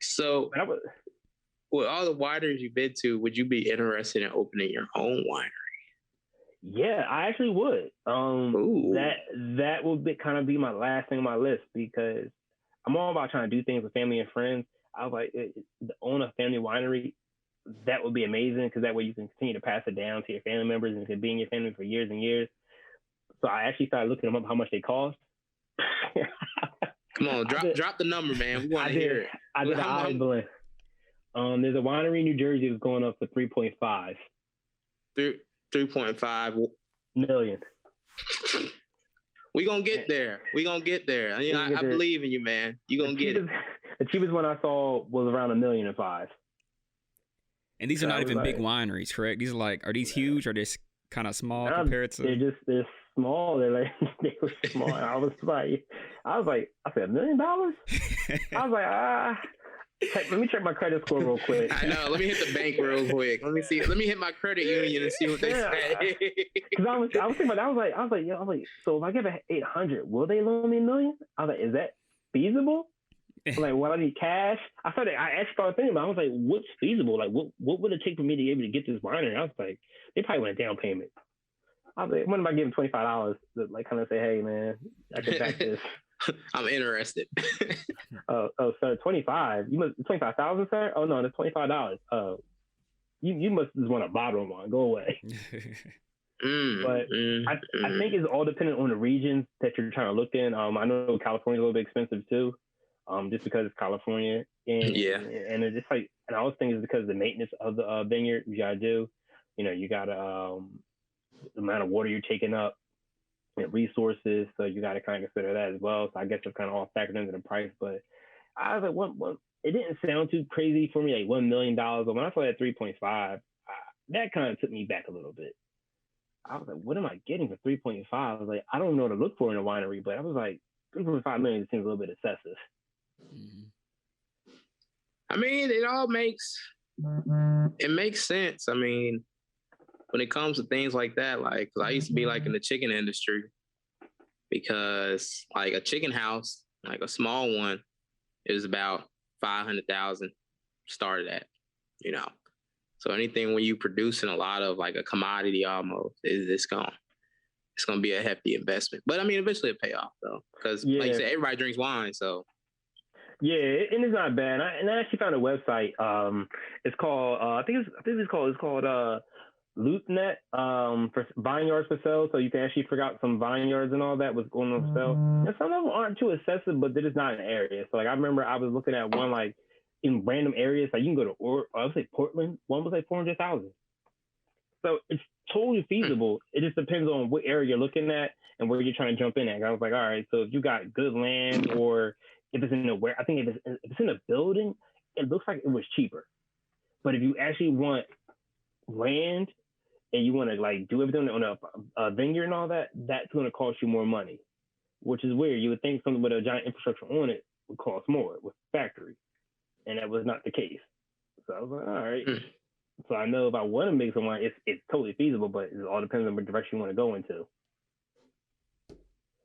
So, But I was, with all the wineries you've been to, would you be interested in opening your own winery? yeah, I actually would. Ooh, That would kind of be my last thing on my list because I'm all about trying to do things with family and friends. I was like, to own a family winery, that would be amazing because that way you can continue to pass it down to your family members and it could be in your family for years and years. So I actually started looking them up how much they cost. come on, I did, drop the number, man. We want I to did, hear it. I did an eye blend. There's a winery in New Jersey that's going up for 3.5 3.5 million. We gonna get there. We gonna get there. I believe in you, man. You gonna get it. The cheapest one I saw was around $1.5 million. And these are not even big wineries, correct? These are these huge or are they kind of small compared to? They're small. They were small. I said $1 million. I was like, let me check my credit score real quick. I know. Let me hit the bank real quick. Let me see. Let me hit my credit union and see what they say. Because I was thinking about that. I was like, so if I give it 800, will they loan me $1 million? I was like, is that feasible? Like, what I need cash? I actually started thinking about it. I was like, what's feasible? Like, what would it take for me to be able to get this winery? I was like, they probably want a down payment. I was like, what am I giving $25 to like kind of say, hey man, I can back this. I'm interested. Sir, 25. You must 25,000, sir? Oh no, that's $25. You must just want a bottle of wine. Go away. But I think it's all dependent on the regions that you're trying to look in. I know California's a little bit expensive too, just because it's California. And it's just like, and I always think it's because of the maintenance of the vineyard you gotta do. You gotta the amount of water you're taking up and resources, so you gotta kind of consider that as well. So I guess it's kind of all factored into the price. But I was like, it didn't sound too crazy for me, like $1 million. But when I saw that 3.5, that kind of took me back a little bit. I was like, what am I getting for 3.5? I was like, I don't know what to look for in a winery, but I was like, 3.5 million seems a little bit excessive. I mean, it makes sense. I mean, when it comes to things like that, like, 'cause I used to be like in the chicken industry, because like a chicken house, like a small one, is about 500,000 started at, So anything when you producing a lot of like a commodity almost, it's gonna be a hefty investment. But I mean, eventually it'll pay off though, because like you said, everybody drinks wine, so. Yeah, and it's not bad. And I actually found a website. It's called it's called LoopNet for vineyards for sale. So you can actually figure out some vineyards and all that was going on for sale. And some of them aren't too excessive, but they're just not in the area. So like I remember I was looking at one like in random areas. Like you can go to I would say Portland. One was like 400,000. So it's totally feasible. It just depends on what area you're looking at and where you're trying to jump in at. I was like, all right, so if you got good land or if it's in I think if it's in a building, it looks like it was cheaper. But if you actually want land and you want to like do everything on a vineyard and all that, that's going to cost you more money, which is weird. You would think something with a giant infrastructure on it would cost more with factory, and that was not the case. So I was like, all right. So I know if I want to make some wine, it's totally feasible, but it all depends on what direction you want to go into.